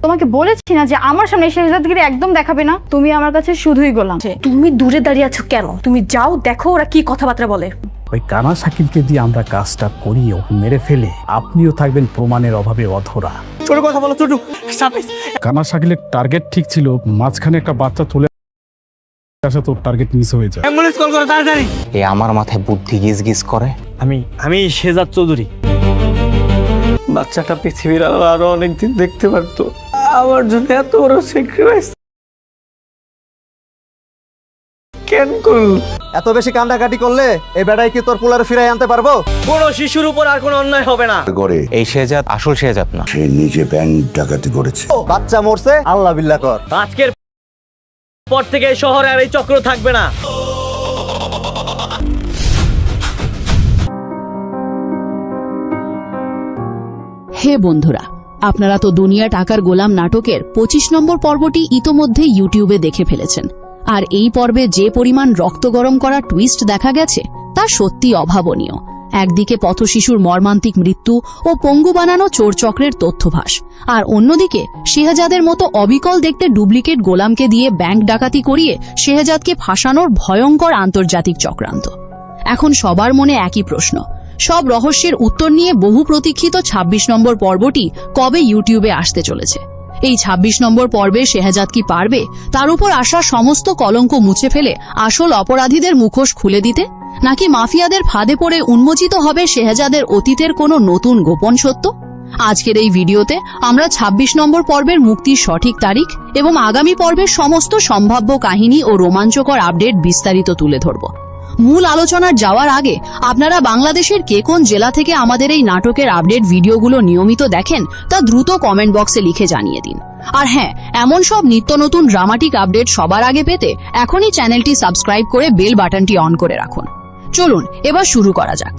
তোমাকে বলেছি না যে আমার সামনে শেহজাদগিরি একদম দেখাবে না। তুমি আমার কাছে শুধুই গোলাম। তুমি দূরে দাঁড়িয়ে আছো কেন? তুমি যাও, দেখো ওরা কি কথাবার্তা বলে। ওই কানা শাকিলকে দিয়ে আমরা কাজটা করি, ওকে মেরে ফেলে আপনিও থাকবেন প্রমাণের অভাবে অধরা। ছোট কথা বলো ছোট। কানা শাকিলের টার্গেট ঠিক ছিল, মাঝখানে একটা বাচ্চা চলে আসে, তোর টার্গেট মিস হয়ে যায়। অ্যাম্বুলেন্স কল করো তাড়াতাড়ি। এ আমার মাথায় বুদ্ধি গিজ গিজ করে। আমি শেহজাদ চৌধুরী। বাচ্চাটা পৃথিবীর আরো অনেকদিন দেখতে পারতো। আমার জন্য এত বড় স্যাক্রিফাইস কেন করল? এত বেশি কান্দাকাটি করলে এই বেড়াই কি তোর পোলারে ফিরাই আনতে পারবো? কোনো শিশুর উপর আর কোনো অন্যায় হবে না। করে এই শেহজাদ আসল শেহজাদ না, সে নিজে ব্যাংক ডাকাতি করেছে। বাচ্চা মরছে, আল্লাহ বিল্লাহ কর। আজকের পর থেকে এই শহরে আর এই চক্র থাকবে না। হে বন্ধুরা, আপনারা তো দুনিয়া টাকার গোলাম নাটকের 25 নম্বর পর্বটি ইতোমধ্যে ইউটিউবে দেখে ফেলেছেন। আর এই পর্বে যে পরিমাণ রক্ত গরম করা টুইস্ট দেখা গেছে তা সত্যি অভাবনীয়। একদিকে পথশিশুর মর্মান্তিক মৃত্যু ও পঙ্গু বানানো চোর চক্রের তথ্যভাস, আর অন্যদিকে শেহজাদের মতো অবিকল দেখতে ডুপ্লিকেট গোলামকে দিয়ে ব্যাংক ডাকাতি করিয়ে শেহজাদকে ফাঁসানোর ভয়ঙ্কর আন্তর্জাতিক চক্রান্ত। এখন সবার মনে একই প্রশ্ন, সব রহস্যের উত্তর নিয়ে বহু প্রতীক্ষিত 26 নম্বর পর্বটি কবে ইউটিউবে আসতে চলেছে? এই 26 নম্বর পর্বে শেহজাদ কি পারবে তার উপর আসা সমস্ত কলঙ্ক মুছে ফেলে আসল অপরাধীদের মুখোশ খুলে দিতে, নাকি মাফিয়াদের ফাঁদে পড়ে উন্মোচিত হবে শেহজাদের অতীতের কোনো নতুন গোপন সত্য? আজকের এই ভিডিওতে আমরা 26 নম্বর পর্বের মুক্তির সঠিক তারিখ এবং আগামী পর্বের সমস্ত সম্ভাব্য কাহিনী ও রোমাঞ্চকর আপডেট বিস্তারিত তুলে ধরব। মূল আলোচনার যাওয়ার আগে আপনারা বাংলাদেশের কে কোন জেলা থেকে আমাদের এই নাটকের আপডেট ভিডিওগুলো নিয়মিত দেখেন তা দ্রুত কমেন্ট বক্সে লিখে জানিয়ে দিন। আর হ্যাঁ, এমন সব নিত্য নতুন ড্রামাটিক আপডেট সবার আগে পেতে এখনই চ্যানেলটি সাবস্ক্রাইব করে বেল বাটনটি অন করে রাখুন। চলুন এবার শুরু করা যাক।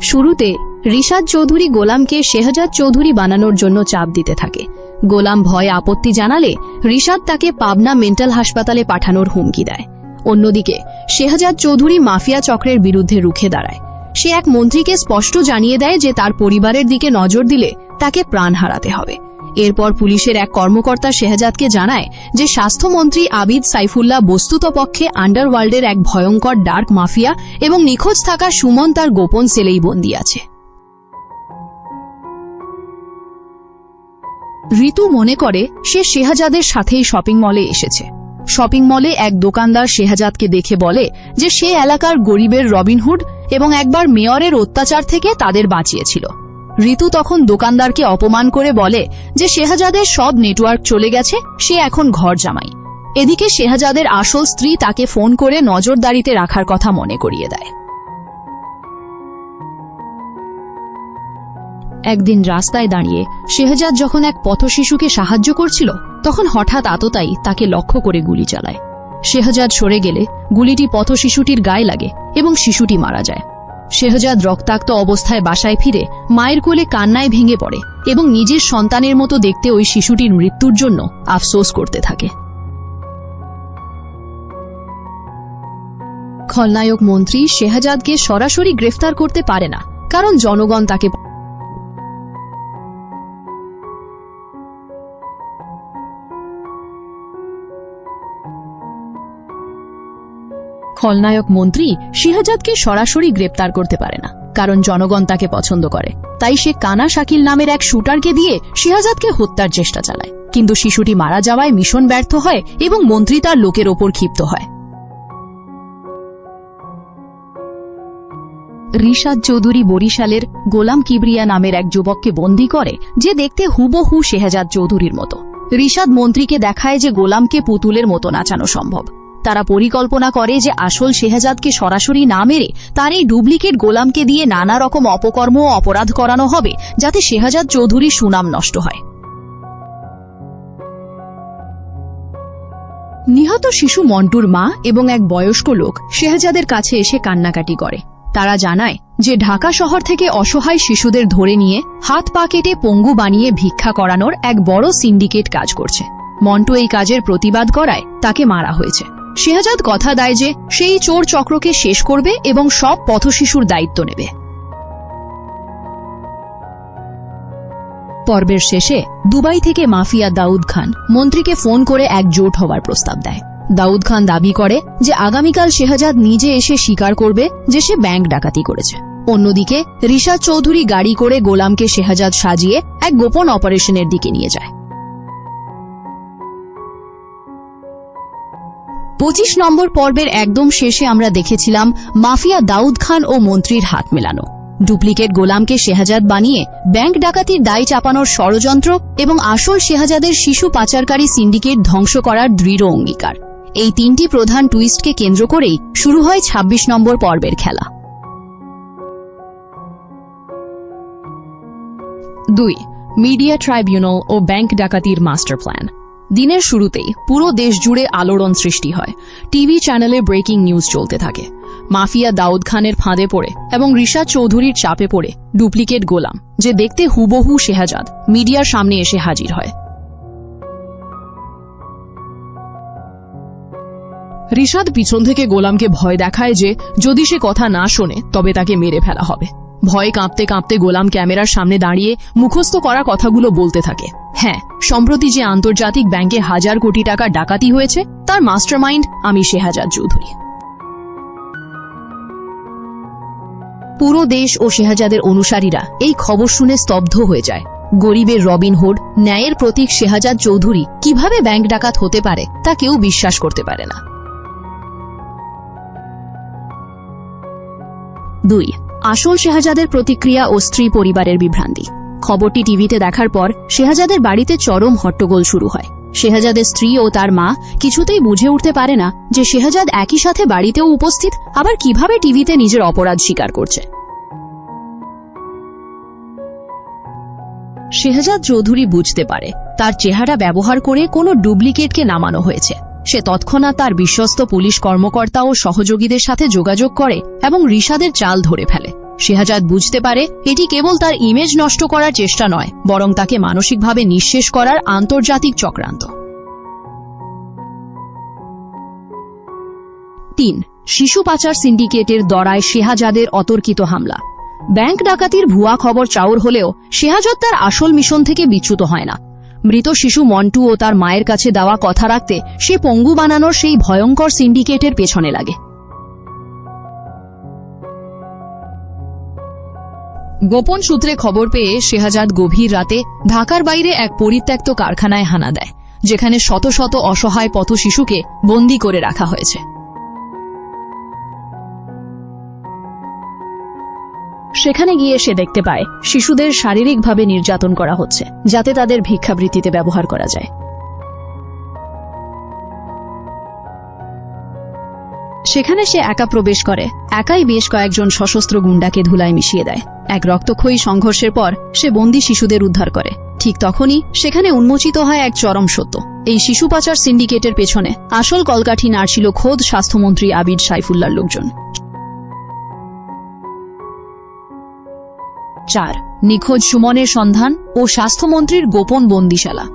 শুরুতে রিশাদ চৌধুরী গোলামকে শেহজাদ চৌধুরী বানানোর জন্য চাপ দিতে থাকে। গোলাম ভয়ে আপত্তি জানালে রিশাদ তাকে পাবনা মেন্টাল হাসপাতালে পাঠানোর হুমকি দেয়। অন্যদিকে শেহজাদ চৌধুরী মাফিয়া চক্রের বিরুদ্ধে রুখে দাঁড়ায়। সে এক মন্ত্রীকে স্পষ্ট জানিয়ে দেয় যে তার পরিবারের দিকে নজর দিলে তাকে প্রাণ হারাতে হবে। এরপর পুলিশের এক কর্মকর্তা শেহজাদকে জানায় যে স্বাস্থ্যমন্ত্রী আবিদ সাইফুল্লাহ বস্তুতপক্ষে আন্ডারওয়ার্ল্ডের এক ভয়ঙ্কর ডার্ক মাফিয়া এবং নিখোঁজ থাকা সুমন তার গোপন সেলেই বন্দী আছে। ঋতু মনে করে সে শেহজাদের সাথেই শপিং মলে এসেছে। শপিং মলে এক দোকানদার শেহজাদকে দেখে বলে যে সে এলাকার গরিবের রবিনহুড এবং একবার মেয়রের অত্যাচার থেকে তাদের বাঁচিয়েছিল। ঋতু তখন দোকানদারকে অপমান করে বলে যে শেহজাদের সব নেটওয়ার্ক চলে গেছে, সে এখন ঘর জামাই। এদিকে শেহজাদের আসল স্ত্রী তাকে ফোন করে নজরদারিতে রাখার কথা মনে করিয়ে দেয়। একদিন রাস্তায় দাঁড়িয়ে শেহজাদ যখন এক পথশিশুকে সাহায্য করছিল, তখন হঠাৎ আততায়ী তাকে লক্ষ্য করে গুলি চালায়। শেহজাদ সরে গেলে গুলিটি পথশিশুটির গায়ে লাগে এবং শিশুটি মারা যায়। শেহজাদ রক্তাক্ত অবস্থায় বাসায় ফিরে মায়ের কোলে কান্নায় ভেঙে পড়ে এবং নিজের সন্তানের মতো দেখতে ওই শিশুটির মৃত্যুর জন্য আফসোস করতে থাকে। খলনায়ক মন্ত্রী শেহজাদকে সরাসরি গ্রেফতার করতে পারে না, কারণ জনগণ তাকে খলনায়ক মন্ত্রী শেহজাদকে সরাসরি গ্রেপ্তার করতে পারে না, কারণ জনগণ তাকে পছন্দ করে। তাই সে কানা শাকিল নামের এক শুটারকে দিয়ে শেহজাদকে হত্যার চেষ্টা চালায়, কিন্তু শিশুটি মারা যাওয়ায় মিশন ব্যর্থ হয় এবং মন্ত্রী তার লোকের ওপর ক্ষিপ্ত হয়। রিশাদ চৌধুরী বরিশালের গোলাম কিবরিয়া নামের এক যুবককে বন্দী করে, যে দেখতে হুবহু শেহজাদ চৌধুরীর মতো। রিশাদ মন্ত্রীকে দেখায় যে গোলামকে পুতুলের মতো নাচানো সম্ভব। তারা পরিকল্পনা করে যে আসল শেহজাদকে সরাসরি না মেরে তার এই ডুপ্লিকেট গোলামকে দিয়ে নানা রকম অপকর্ম ও অপরাধ করানো হবে, যাতে শেহজাদ চৌধুরীর সুনাম নষ্ট হয়। নিহত শিশু মন্টুর মা এবং এক বয়স্ক লোক শেহজাদের কাছে এসে কান্নাকাটি করে। তারা জানায় যে ঢাকা শহর থেকে অসহায় শিশুদের ধরে নিয়ে হাত পা কেটে পঙ্গু বানিয়ে ভিক্ষা করানোর এক বড় সিন্ডিকেট কাজ করছে। মন্টু এই কাজের প্রতিবাদ করায় তাকে মারা হয়েছে। শেহজাদ কথা দেয় যে সেই চোর চক্রকে শেষ করবে এবং সব পথশিশুর দায়িত্ব নেবে। পর্বের শেষে দুবাই থেকে মাফিয়া দাউদ খান মন্ত্রীকে ফোন করে একজোট হওয়ার প্রস্তাব দেয়। দাউদ খান দাবি করে যে আগামীকাল শেহজাদ নিজে এসে স্বীকার করবে যে সে ব্যাংক ডাকাতি করেছে। অন্যদিকে রিশাদ চৌধুরী গাড়ি করে গোলামকে শেহজাদ সাজিয়ে এক গোপন অপারেশনের দিকে নিয়ে যায়। 25 নম্বর পর্বের একদম শেষে আমরা দেখেছিলাম মাফিয়া দাউদ খান ও মন্ত্রীর হাত মেলানো। ডুপ্লিকেট গোলামকে শেহজাদ বানিয়ে ব্যাংক ডাকাতির দায় চাপানোর ষড়যন্ত্র এবং আসল শেহজাদের শিশু পাচারকারী সিন্ডিকেট ধ্বংস করার দৃঢ় অঙ্গীকার। এই তিনটি প্রধান টুইস্টকে কেন্দ্র করেই শুরু হয় 26 নম্বর পর্বের খেলা। 2. মিডিয়া ট্রাইব্যুনাল ও ব্যাংক ডাকাতির মাস্টার প্ল্যান। দিনের শুরুতেই পুরো দেশ জুড়ে আলোড়ন সৃষ্টি হয়। টিভি চ্যানেলে ব্রেকিং নিউজ চলতে থাকে। মাফিয়া দাউদ খানের ফাঁদে পড়ে এবং রিশাদ চৌধুরীর চাপে পড়ে ডুপ্লিকেট গোলাম, যে দেখতে হুবহু শেহজাদ, মিডিয়ার সামনে এসে হাজির হয়। রিশাদ পিছন থেকে গোলামকে ভয় দেখায় যে যদি সে কথা না শোনে তবে তাকে মেরে ফেলা হবে। ভয়ে কাঁপতে কাঁপতে গোলাম ক্যামেরার সামনে দাঁড়িয়ে মুখস্থ করা কথাগুলো বলতে থাকে। হ্যাঁ, সম্প্রতি যে আন্তর্জাতিক ব্যাংকে 1000 কোটি টাকা ডাকাতি হয়েছে তার মাস্টারমাইন্ড আমি শেহজাদ চৌধুরী। পুরো দেশ ও শেহজাদের অনুসারীরা এই খবর শুনে স্তব্ধ হয়ে যায়। গরিবের রবিনহুড, ন্যায়ের প্রতীক শেহজাদ চৌধুরী কিভাবে ব্যাংক ডাকাত হতে পারে তা কেউ বিশ্বাস করতে পারে না। 2. আসল শেহজাদের প্রতিক্রিয়া ও স্ত্রী পরিবারের বিভ্রান্তি। খবরটি টিভিতে দেখার পর শেহজাদের বাড়িতে চরম হট্টগোল শুরু হয়। শেহজাদের স্ত্রী ও তার মা কিছুতেই বুঝে উঠতে পারে না যে শেহজাদ একই সাথে বাড়িতেও উপস্থিত, আবার কিভাবে টিভিতে নিজের অপরাধ স্বীকার করছে। শেহজাদ চৌধুরী বুঝতে পারে তার চেহারা ব্যবহার করে কোনো ডুপ্লিকেটকে নামানো হয়েছে। সে তৎক্ষণাৎ তার বিশ্বস্ত পুলিশ কর্মকর্তা ও সহযোগীদের সাথে যোগাযোগ করে এবং রিশাদের চাল ধরে ফেলে। শেহজাদ বুঝতে পারে এটি কেবল তার ইমেজ নষ্ট করার চেষ্টা নয়, বরং তাকে মানসিকভাবে নিঃশেষ করার আন্তর্জাতিক চক্রান্ত। 3. শিশু পাচার সিন্ডিকেটের দরায় শেহজাদের অতর্কিত হামলা। ব্যাংক ডাকাতির ভুয়া খবর চাউর হলেও শেহজাদ তার আসল মিশন থেকে বিচ্যুত হয় না। মৃত শিশু মন্টু ও তার মায়ের কাছে দেওয়া কথা রাখতে সে পঙ্গু বানানোর সেই ভয়ঙ্কর সিন্ডিকেটের পেছনে লাগে। গোপন সূত্রে খবর পেয়ে শেহজাদ গভীর রাতে ঢাকার বাইরে এক পরিত্যক্ত কারখানায় হানা দেয়, যেখানে শত শত অসহায় পথ শিশুকে বন্দী করে রাখা হয়েছে। সেখানে গিয়ে সে দেখতে পায় শিশুদের শারীরিকভাবে নির্যাতন করা হচ্ছে, যাতে তাদের ভিক্ষাবৃত্তিতে ব্যবহার করা যায়। সেখানে সে একা প্রবেশ করে, একাই বেশ কয়েকজন সশস্ত্র গুন্ডাকে ধুলায় মিশিয়ে দেয়। এক রক্তক্ষয়ী সংঘর্ষের পর সে বন্দী শিশুদের উদ্ধার করে। ঠিক তখনই সেখানে উন্মোচিত হয় এক চরম সত্য। এই শিশু পাচার সিন্ডিকেটের পেছনে আসল কলকাঠি নাড়ছিল খোদ স্বাস্থ্যমন্ত্রী আবিদ সাইফুল্লাহর লোকজন। 4. নিখোঁজ সুমনের সন্ধান ও স্বাস্থ্যমন্ত্রীর গোপন বন্দিশালা।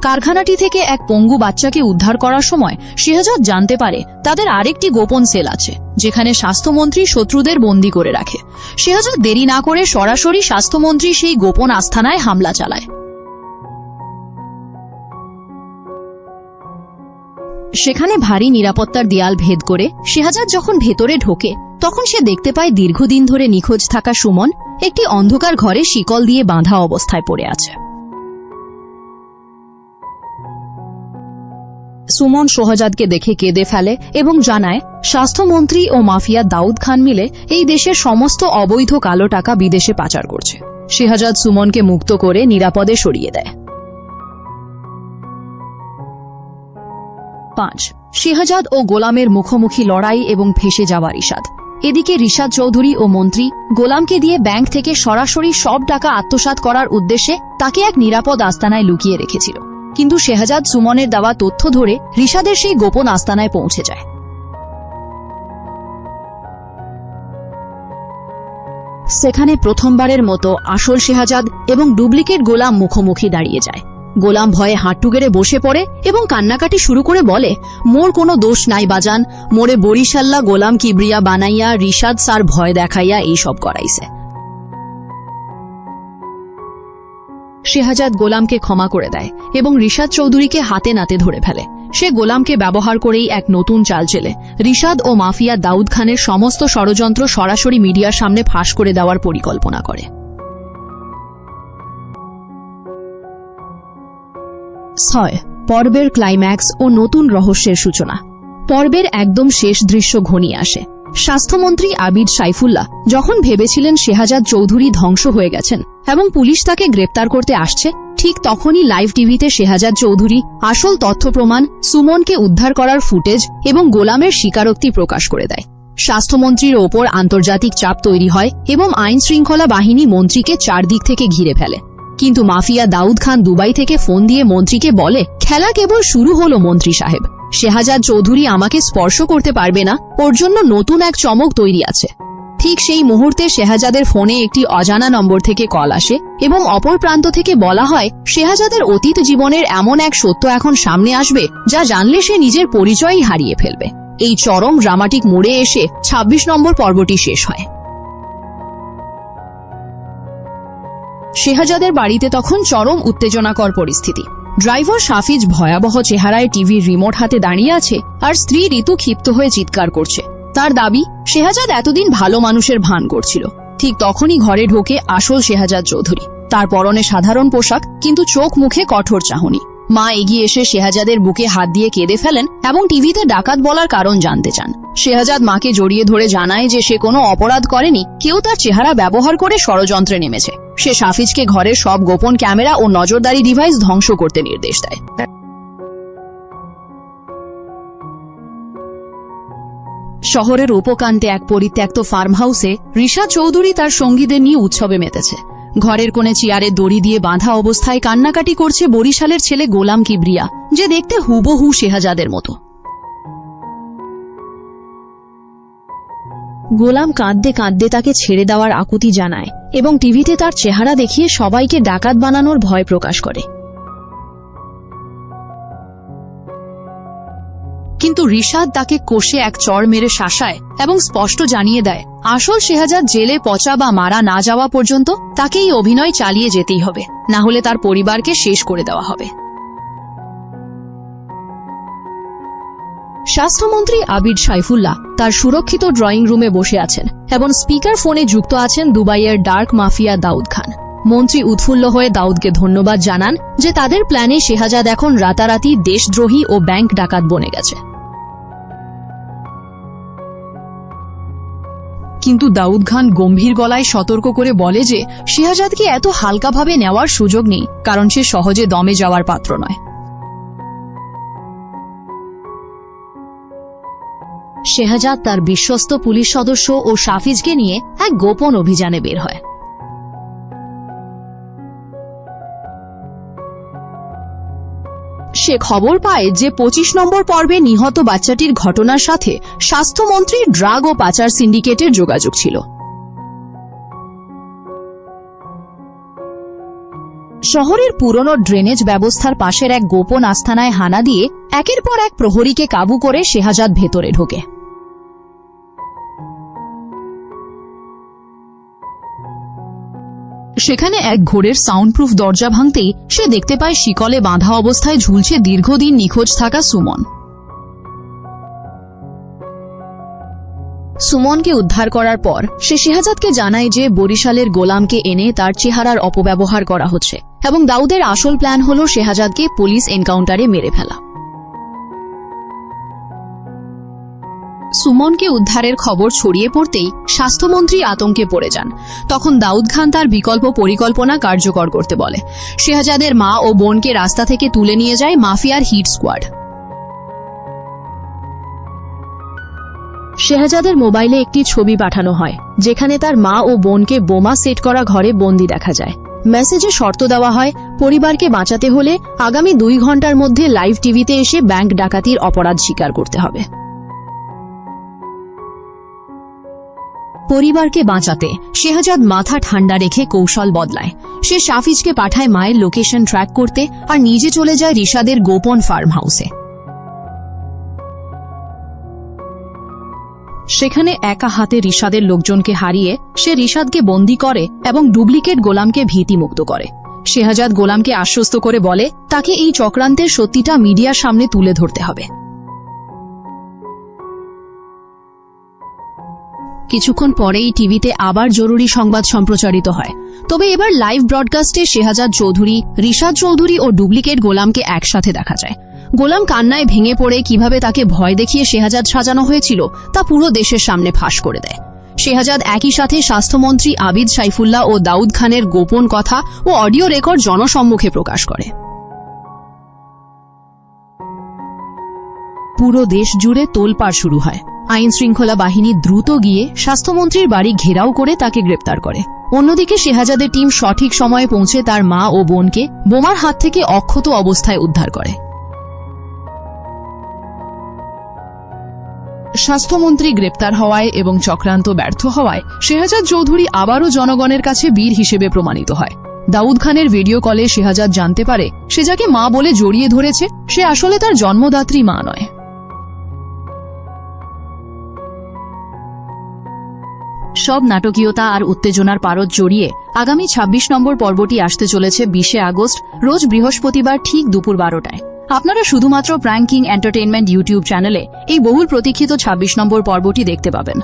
কারখানাটি থেকে এক পঙ্গু বাচ্চাকে উদ্ধার করার সময় শেহজাদ জানতে পারে তাদের আরেকটি গোপন সেল আছে, যেখানে স্বাস্থ্যমন্ত্রী শত্রুদের বন্দী করে রাখে। শেহজাদ দেরি না করে সরাসরি স্বাস্থ্যমন্ত্রী সেই গোপন আস্থানায় হামলা চালায়। সেখানে ভারী নিরাপত্তার দেয়াল ভেদ করে শেহজাদ যখন ভেতরে ঢোকে তখন সে দেখতে পায় দীর্ঘদিন ধরে নিখোঁজ থাকা সুমন একটি অন্ধকার ঘরে শিকল দিয়ে বাঁধা অবস্থায় পড়ে আছে। সুমন শেহজাদকে দেখে কেঁদে ফেলে এবং জানায় স্বাস্থ্যমন্ত্রী ও মাফিয়া দাউদ খান মিলে এই দেশের সমস্ত অবৈধ কালো টাকা বিদেশে পাচার করছে। শেহজাদ সুমনকে মুক্ত করে নিরাপদে সরিয়ে দেয়। 5. শেহজাদ ও গোলামের মুখোমুখি লড়াই এবং ফেঁসে যাওয়া রিশাদ। এদিকে রিশাদ চৌধুরী ও মন্ত্রী গোলামকে দিয়ে ব্যাংক থেকে সরাসরি সব টাকা আত্মসাৎ করার উদ্দেশ্যে তাকে এক নিরাপদ আস্তানায় লুকিয়ে রেখেছিল, কিন্তু শেহজাদ সুমনের দেওয়া তথ্য ধরে রিশাদের সেই গোপন আস্তানায় পৌঁছে যায়। সেখানে প্রথমবারের মতো আসল শেহজাদ এবং ডুপ্লিকেট গোলাম মুখোমুখি দাঁড়িয়ে যায়। গোলাম ভয়ে হাঁটু গেড়ে বসে পড়ে এবং কান্নাকাটি শুরু করে বলে, মোর কোনো দোষ নাই বাজান, মোরে বরিশাল্লা গোলাম কিবরিয়া বানাইয়া রিশাদ স্যার ভয় দেখাইয়া এইসব করাইছে। শেহাজাদ গোলামকে ক্ষমা করে দেয় এবং রিশাদ চৌধুরীকে হাতে নাতে ধরে ফেলে। সে গোলামকে ব্যবহার করেই এক নতুন চাল চেলে রিশাদ ও মাফিয়া দাউদ খানের সমস্ত ষড়যন্ত্র সরাসরি মিডিয়ার সামনে ফাঁস করে দেওয়ার পরিকল্পনা করে। 6. পর্বের ক্লাইম্যাক্স ও নতুন রহস্যের সূচনা। পর্বের একদম শেষ দৃশ্য ঘনিয়ে আসে। স্বাস্থ্যমন্ত্রী আবিদ সাইফুল্লাহ যখন ভেবেছিলেন শেহাজাদ চৌধুরী ধ্বংস হয়ে গেছেন এবং পুলিশ তাকে গ্রেপ্তার করতে আসছে, ঠিক তখনই লাইভ টিভিতে শেহাজাদ চৌধুরী আসল তথ্য প্রমাণ, সুমনকে উদ্ধার করার ফুটেজ এবং গোলামের স্বীকারোক্তি প্রকাশ করে দেয়। স্বাস্থ্যমন্ত্রীর ওপর আন্তর্জাতিক চাপ তৈরি হয় এবং আইন শৃঙ্খলা বাহিনী মন্ত্রীকে চারদিক থেকে ঘিরে ফেলে। কিন্তু মাফিয়া দাউদ খান দুবাই থেকে ফোন দিয়ে মন্ত্রীকে বলে, খেলা কেবল শুরু হলো মন্ত্রী সাহেব, শেহাজাদ চৌধুরী আমাকে স্পর্শ করতে পারবে না, ওর জন্য নতুন এক চমক তৈরি আছে। ঠিক সেই মুহূর্তে শেহাজাদের ফোনে একটি অজানা নম্বর থেকে কল আসে এবং অপর প্রান্ত থেকে বলা হয় শেহাজাদের অতীত জীবনের এমন এক সত্য এখন সামনে আসবে যা জানলে সে নিজের পরিচয়ই হারিয়ে ফেলবে। এই চরম ড্রামাটিক মোড়ে এসে ২৬ নম্বর পর্বটি শেষ হয়। শেহাজাদের বাড়িতে তখন চরম উত্তেজনাকর পরিস্থিতি। ড্রাইভার সাফিজ ভয়াবহ চেহারায় টিভির রিমোট হাতে দাঁড়িয়ে আছে আর স্ত্রী ঋতু ক্ষিপ্ত হয়ে চিৎকার করছে। তার দাবি শেহাজাদ এতদিন ভালো মানুষের ভান করছিল। ঠিক তখনই ঘরে ঢোকে আসল শেহাজাদ চৌধুরী। তার পরনে সাধারণ পোশাক, কিন্তু চোখ মুখে কঠোর চাহনি। মা এগিয়ে এসে শেহাজাদের বুকে হাত দিয়ে কেঁদে ফেলেন এবং টিভিতে ডাকাত বলার কারণ জানতে চান। শেহাজাদ মাকে জড়িয়ে ধরে জানায় যে সে কোনো অপরাধ করেনি, কেউ তার চেহারা ব্যবহার করে ষড়যন্ত্রে নেমেছে। সে সাফিজকে ঘরের সব গোপন ক্যামেরা ও নজরদারি ডিভাইস ধ্বংস করতে নির্দেশ দেয়। শহরের উপকান্তে এক পরিত্যক্ত ফার্ম হাউসে রিশাদ চৌধুরী তার সঙ্গীদের নিয়ে উৎসবে মেতেছে। ঘরের কোণে চেয়ারে দড়ি দিয়ে বাঁধা অবস্থায় কান্নাকাটি করছে বরিশালের ছেলে গোলাম কিবরিয়া, যে দেখতে হুবহু শেহাজাদের মতো। গোলাম কাঁদতে কাঁদতে তাকে ছেড়ে দেওয়ার আকুতি জানায় এবং টিভিতে তার চেহারা দেখিয়ে সবাইকে ডাকাত বানানোর ভয় প্রকাশ করে। কিন্তু রিশাদ তাকে কষে এক চড় মেরে শাসায় এবং স্পষ্ট জানিয়ে দেয় আসল শেহাজাদ জেলে পচা বা মারা না যাওয়া পর্যন্ত তাকে এই অভিনয় চালিয়ে যেতেই হবে, না হলে তার পরিবারকে শেষ করে দেওয়া হবে। স্বাস্থ্যমন্ত্রী আবিদ সাইফুল্লাহ তার সুরক্ষিত ড্রয়িং রুমে বসে আছেন এবং স্পিকার ফোনে যুক্ত আছেন দুবাইয়ের ডার্ক মাফিয়া দাউদ খান। মন্ত্রী উৎফুল্ল হয়ে দাউদকে ধন্যবাদ জানান যে তাদের প্ল্যানে শেহাজাদ এখন রাতারাতি দেশদ্রোহী ও ব্যাংক ডাকাত বনে গেছে। কিন্তু দাউদ খান গম্ভীর গলায় সতর্ক করে বলে যে শেহাজাদকে এত হালকাভাবে নেওয়ার সুযোগ নেই, কারণ সে সহজে দমে যাওয়ার পাত্র নয়। শেহাজাদ তার বিশ্বস্ত পুলিশ সদস্য ও সাফিজকে নিয়ে এক গোপন অভিযানে বের হয়। সে খবর পায় যে ২৫ নম্বর পর্বে নিহত বাচ্চাটির ঘটনার সাথে স্বাস্থ্যমন্ত্রীর ড্রাগ ও পাচার সিন্ডিকেটের যোগাযোগ ছিল। শহরের পুরনো ড্রেনেজ ব্যবস্থার পাশের এক গোপন আস্তানায় হানা দিয়ে একের পর এক প্রহরীকে কাবু করে শেহাজাদ ভেতরে ঢোকে। সেখানে এক ঘোরের সাউন্ডপ্রুফ দরজা ভাঙতেই সে দেখতে পায় শিকলে বাঁধা অবস্থায় ঝুলছে দীর্ঘদিন নিখোঁজ থাকা সুমন। সুমনকে উদ্ধার করার পর সে শেহাজাদকে জানায় যে বরিশালের গোলামকে এনে তার চেহারার অপব্যবহার করা হচ্ছে এবং দাউদের আসল প্ল্যান হল শেহাজাদকে পুলিশ এনকাউন্টারে মেরে ফেলা। সুমনকে উদ্ধারের খবর ছড়িয়ে পড়তেই স্বাস্থ্যমন্ত্রী আতঙ্কে পড়ে যান। তখন দাউদ খান তার বিকল্প পরিকল্পনা কার্যকর করতে বলে। শেহাজাদের মা ও বোনকে রাস্তা থেকে তুলে নিয়ে যায় মাফিয়ার হিট স্কোয়াড। শেহাজাদের মোবাইলে একটি ছবি পাঠানো হয় যেখানে তার মা ও বোনকে বোমা সেট করা ঘরে বন্দি দেখা যায়। মেসেজে শর্ত দেওয়া হয় পরিবারকে বাঁচাতে হলে আগামী ২ ঘন্টার মধ্যে লাইভ টিভিতে এসে ব্যাংক ডাকাতির অপরাধ স্বীকার করতে হবে। পরিবারকে বাঁচাতে শেহাজাদ মাথা ঠান্ডা রেখে কৌশল বদলায়। সে সাফিজকে পাঠায় মায়ের লোকেশন ট্র্যাক করতে আর নিজে চলে যায় রিশাদের গোপন ফার্ম হাউসে। সেখানে একা হাতে রিশাদের লোকজনকে হারিয়ে সে রিশাদকে বন্দী করে এবং ডুপ্লিকেট গোলামকে ভীতিমুক্ত করে। শেহজাদ গোলামকে আশ্বস্ত করে বলে তাকে এই চক্রান্তের সত্যিটা মিডিয়ার সামনে তুলে ধরতে হবে। কিছুক্ষণ পরেই টিভিতে আবার জরুরি সংবাদ সম্প্রচারিত হয়, তবে এবার লাইভ ব্রডকাস্টে শেহজাদ চৌধুরী, রিশাদ চৌধুরী ও ডুপ্লিকেট গোলামকে একসাথে দেখা যায়। গোলাম কান্নায় ভেঙে পড়ে কিভাবে তাকে ভয় দেখিয়ে শেহজাদ সাজানো হয়েছিল তা পুরো দেশের সামনে ফাঁস করে দেয়। শেহজাদ একই সাথে স্বাস্থ্যমন্ত্রী আবিদ সাইফুল্লাহ ও দাউদ খানের গোপন কথা ও অডিও রেকর্ড জনসম্মুখে প্রকাশ করে। পুরো দেশ জুড়ে তোলপাড় শুরু হয়। আইন শৃঙ্খলা বাহিনী দ্রুত গিয়ে স্বাস্থ্যমন্ত্রীর বাড়ি ঘেরাও করে তাকে গ্রেপ্তার করে। অন্যদিকে শেহজাদের টিম সঠিক সময়ে পৌঁছে তার মা ও বোনকে বোমার হাত থেকে অক্ষত অবস্থায় উদ্ধার করে। স্বাস্থ্যমন্ত্রী গ্রেপ্তার হওয়ায় এবং চক্রান্ত ব্যর্থ হওয়ায় শেহজাদ চৌধুরী আবারও জনগণের কাছে বীর হিসেবে প্রমাণিত হয়। দাউদ খানের ভিডিও কলে শেহজাদ জানতে পারে সে যাকে মা বলে জড়িয়ে ধরেছে সে আসলে তার জন্মদাত্রী মা নয়। সব নাটকীয়তা আর উত্তেজনার পারদ জড়িয়ে আগামী ২৬ নম্বর পর্বটি আসতে চলেছে ২০শে আগস্ট রোজ বৃহস্পতিবার ঠিক দুপুর ১২টায়। আপনারা শুধুমাত্র প্র্যাঙ্কিং এন্টারটেইনমেন্ট ইউটিউব চ্যানেলে এই বহুল প্রতীক্ষিত ২৬ নম্বর পর্বটি দেখতে পাবেন।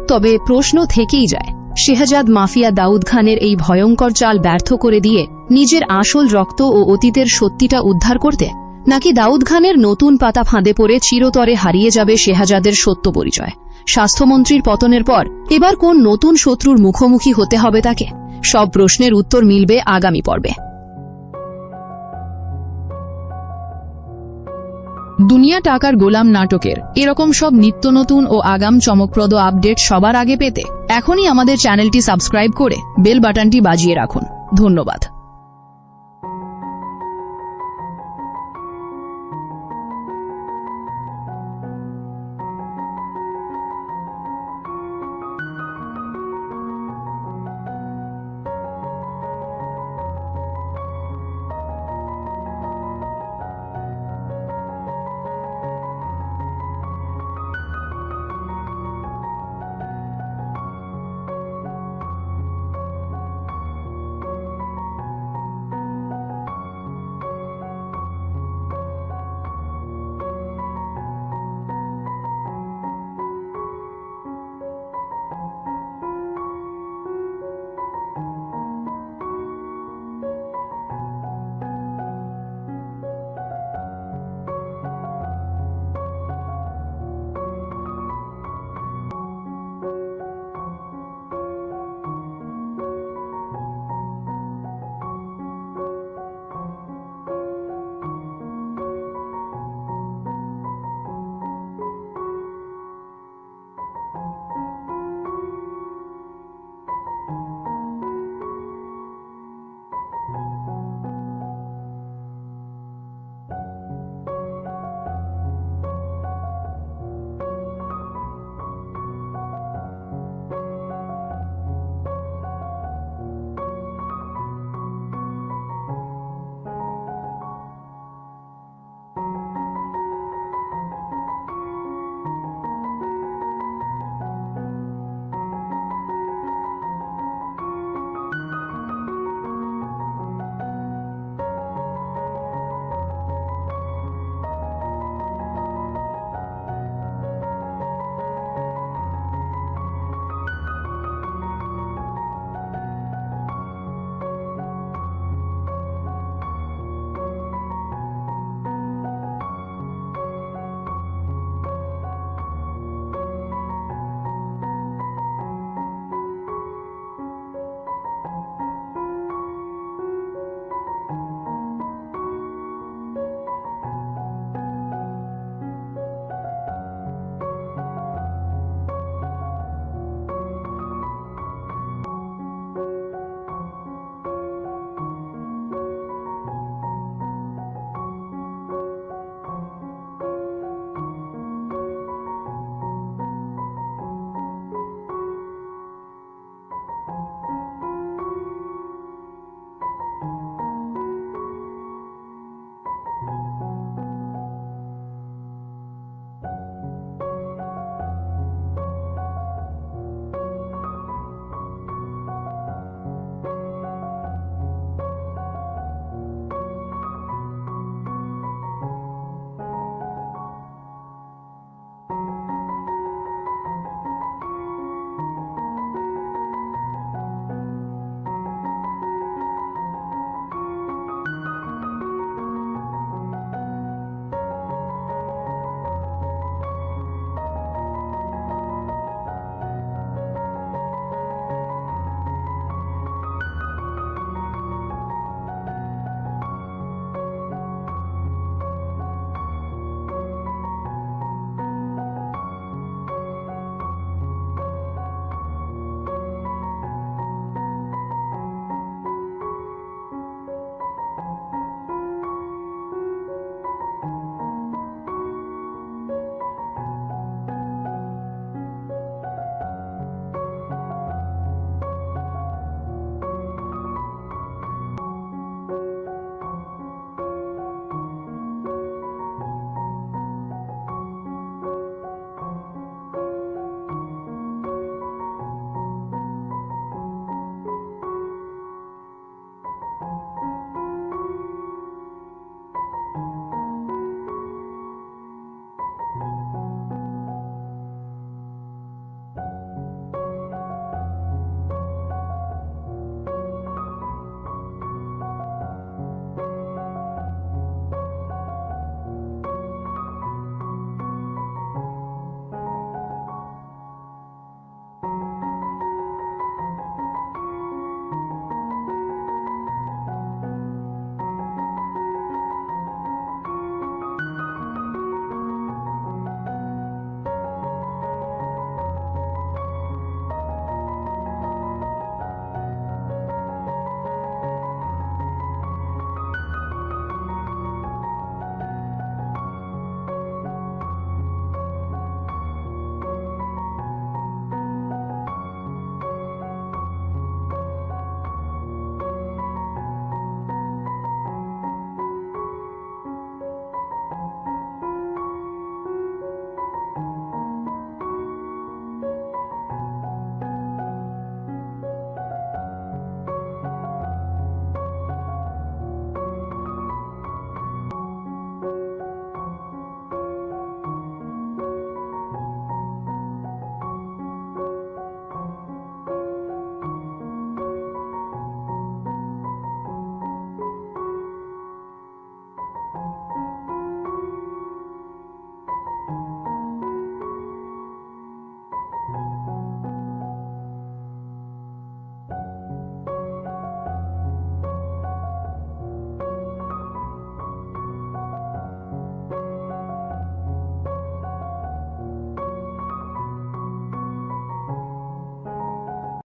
তবে প্রশ্ন থেকেই যায়, শেহজাদ মাফিয়া দাউদ খানের এই ভয়ঙ্কর চাল ব্যর্থ করে দিয়ে নিজের আসল রক্ত ও অতীতের সত্যিটা উদ্ধার করতে, নাকি দাউদ খানের নতুন পাতা ফাঁদে পড়ে চিরতরে হারিয়ে যাবে শেহজাদের সত্য পরিচয়? স্বাস্থ্যমন্ত্রীর পতনের পর এবার কোন নতুন শত্রুর মুখোমুখি হতে হবে তাকে? সব প্রশ্নের উত্তর মিলবে আগামী পর্বে। দুনিয়া টাকার গোলাম নাটকের এরকম সব নিত্য নতুন ও আগাম চমকপ্রদ আপডেট সবার আগে পেতে এখনই আমাদের চ্যানেলটি সাবস্ক্রাইব করে বেল বাটনটি বাজিয়ে রাখুন। ধন্যবাদ।